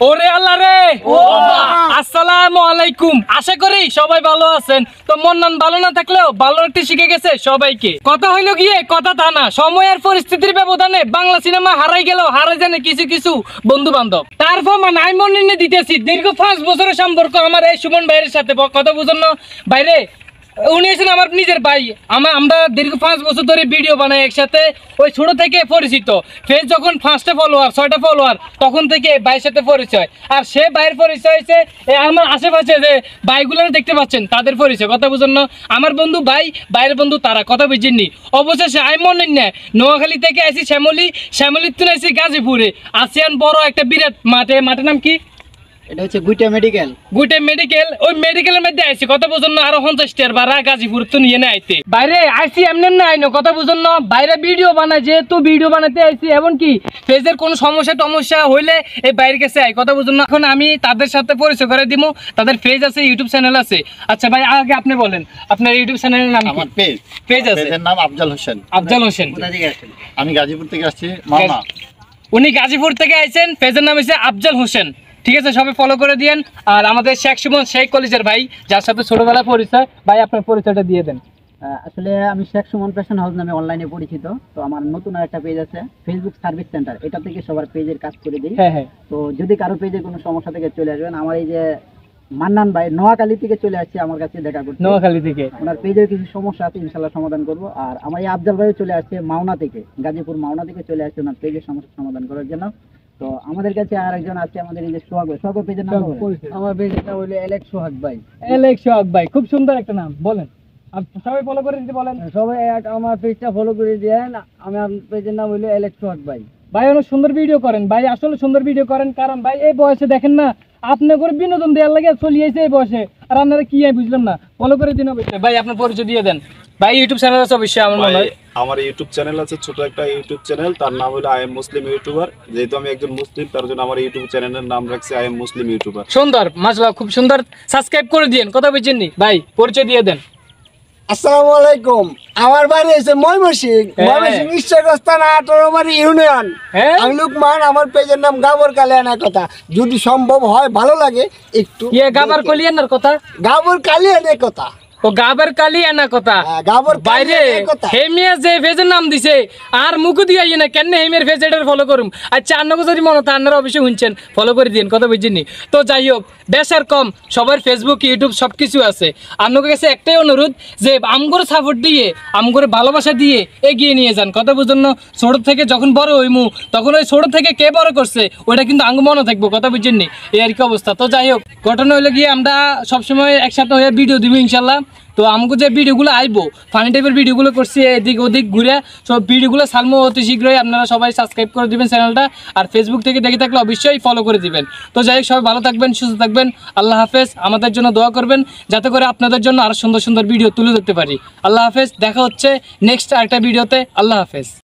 ওরে আল্লাহ রে, আসসালামু আলাইকুম। আশা করি সবাই ভালো আছেন। তো মন্নান ভালো না থাকলেও ভালো একটু শিখে গেছে সবাইকে। কথা হইলো গিয়ে কথা তা না, সময়ের পরিস্থিতির ব্যবধানে বাংলা সিনেমা হারাই গেলেও হারাই জানে কিছু কিছু বন্ধু বান্ধব। তার প্রমাণ আমি মনে দিতেছি। দীর্ঘ 5 বছরের সম্পর্ক আমার এই সুমন ভাইয়ের সাথে। কথা বুঝুন না বাইরে, উনি আছেন আমার নিজের ভাই। আমরা দীর্ঘ 5 বছর ধরে ভিডিও বানাই একসাথে, ওই ছোট থেকে পরিচিত। ফেস যখন 5টা ফলোয়ার 6টা ফলোয়ার তখন থেকে ভাইয়ের সাথে পরিচয়। আর সে ভাইয়ের পরিচয় হয়েছে আমার আশেপাশে যে ভাইগুলো দেখতে পাচ্ছেন তাদের পরিচয়। কথা বুঝুন না, আমার বন্ধু ভাই, ভাইয়ের বন্ধু তারা। কথা বুঝেননি? অবশেষে আমি মনে নেই নোয়াখালী থেকে আসি শ্যামলির তো আসি গাজীপুরে আসিয়ান বড় একটা বিরাট মাঠের নাম কি? এটা হচ্ছে গুইটা মেডিকেল। ওই মেডিকেলের মধ্যে আইছি। কথা বুঝুন না, আরো 50 ভাড়া গাজীপুর তো নিয়ে না আইতে। বাইরে আইসি এমনি না আইনো। কথা বুঝুন না, বাইরে ভিডিও বানায়, যেহেতু ভিডিও বানাতে আইসি এমনকি ফেজের কোনো সমস্যা হইলে এই বাইরের কাছে আই। কথা বুঝুন না, এখন আমি তাদের সাথে পরিচয় করে দিব। তাদের ফেজ আছে, ইউটিউব চ্যানেল আছে। আচ্ছা ভাই, আগে আপনি বলেন আপনার ইউটিউব চ্যানেলের নাম কি? আমার পেজ আছে, পেজের নাম আফজাল হোসেন। কোথা থেকে আসছেন? আমি গাজীপুর থেকে আসছি। মামা উনি গাজীপুর থেকে আইছেন, পেজের নাম হচ্ছে আফজাল হোসেন। ঠিক আছে, সবাই ফলো করে দিয়েন। আর আমাদের শেখ সুমন শেখ কলেজের ভাই, যার সাথে ছোটবেলায় পরিচয়। ভাই আপনার পরিচয়টা দিয়ে দেন। আসলে আমি শেখ সুমন ফ্যাশন হাউস নামে অনলাইনে পরিচিত। তো আমার নতুন একটা পেজ আছে ফেসবুক সার্ভিস সেন্টার, এটা থেকে সবার পেজের কাজ করে দিই। হ্যাঁ। তো যদি কারো পেজে কোনো সমস্যা থেকে চলে আসবেন, আমার এই যে মান্নান ভাই নোয়াখালী থেকে চলে আসছে আমার কাছে দেখা করতে। নোয়াখালী থেকে ওনার পেজের কিছু সমস্যা আছে, ইনশাল্লাহ সমাধান করব। আর আমার এই আফজাল ভাইও চলে আসছে মাওনা থেকে, গাজীপুর মাওনা থেকে চলে আসছে ওনার পেজের সমস্যা সমাধান করার জন্য। তো আমাদের কাছে আরেকজন আছে, আমাদের এই যে সোহাগ ভাই। সোহাগ পেজের নাম আমার পেজের নাম হলো এলেক্স সোহাগ ভাই। সোহাগ ভাই, খুব সুন্দর একটা নাম। বলেন, সবাই ফলো করে দিতে বলেন। সবাই আমার পেজটা ফলো করে দেন। আমার পেজের নাম হলো এলেক্স সোহাগ ভাই। ভাই অনেক সুন্দর ভিডিও করেন ভাই, আসলে সুন্দর ভিডিও করেন। কারণ ভাই এই বয়সে দেখেন না, আপনি করে বিনোদন দেওয়ার লাগে চলিয়েছে এই বয়সে, আর আপনারা কি বুঝলাম না। ফলো করে দিন অবশ্যই। ভাই আপনার পরিচয় দিয়ে দেন। ভাই ইউটিউব চ্যানেল আছে অবশ্যই আমার মনে হয়। আমার ইউটিউব চ্যানেল আছে, ছোট একটা ইউটিউব চ্যানেল, তার নাম হলো আই এম মুসলিম ইউটিউবার। যেহেতু আমি একজন মুসলিম, তার জন্য আমার ইউটিউব চ্যানেলের নাম রাখছি আই এম মুসলিম ইউটিউবার। সুন্দর, মাশাআল্লাহ, খুব সুন্দর। সাবস্ক্রাইব করে দিন। কথা বুঝছেননি? ভাই পরিচয় দিয়ে দেন। আসসালামু আলাইকুম। আমার বাড়ি হচ্ছে ময়মনসিংহ ঈশ্বরস্থান 18 ইউনিয়ন। আমি লুকমান। আমার পেজের নাম গাবর কালিয়ানার কথা। যদি সম্ভব হয়, ভালো লাগে একটু। গাবার কলিয়ানার কথা? গাবর কালিয়ানার কথা। ও গাবার কালিয়ানা কথা। বাইরে হেমিয়া যে ফেজের নাম দিছে আর মুখ দিয়ে না কেন হেমিয়ার ফেজ এটার ফলো করুম। আচ্ছা, আন্নাকে যদি মনে হয় আপনারা অবশ্যই শুনছেন, ফলো করে দিন। কথা বুঝছেননি? তো যাই হোক, বেশ আর কম সবার ফেসবুক ইউটিউব সব কিছু আছে। আপনাদের কাছে একটাই অনুরোধ যে আমগর সাপোর্ট দিয়ে, আমগর ভালোবাসা দিয়ে এগিয়ে নিয়ে যান। কথা বুঝুন না, ছোট থেকে যখন বড় হইমু তখন ওই ছোট থেকে কে বড় করছে ওইটা কিন্তু আঙ্গ মনে থাকবো। কথা বুঝছেননি? এই আর কি অবস্থা। তো যাই হোক, ঘটনা হইলে গিয়ে আমরা সবসময় একসাথে হয়ে ভিডিও দিব ইনশাল্লাহ। তো আমাকে যে ভিডিওগুলো আইবো, ফানি টাইপের ভিডিওগুলো করছি এদিক ওদিক ঘুরে, সব ভিডিওগুলো সালমো অতি শীঘ্রই। আপনারা সবাই সাবস্ক্রাইব করে দিবেন চ্যানেলটা। আর ফেসবুক থেকে দেখে থাকলে অবশ্যই ফলো করে দিবেন। তো যাই হোক, সবাই ভালো থাকবেন, সুস্থ থাকবেন। আল্লাহ হাফেজ। আমাদের জন্য দোয়া করবেন যাতে করে আপনাদের জন্য আরো সুন্দর সুন্দর ভিডিও তুলে ধরতে পারি। আল্লাহ হাফেজ। দেখা হচ্ছে নেক্সট আরেকটা ভিডিওতে। আল্লাহ হাফেজ।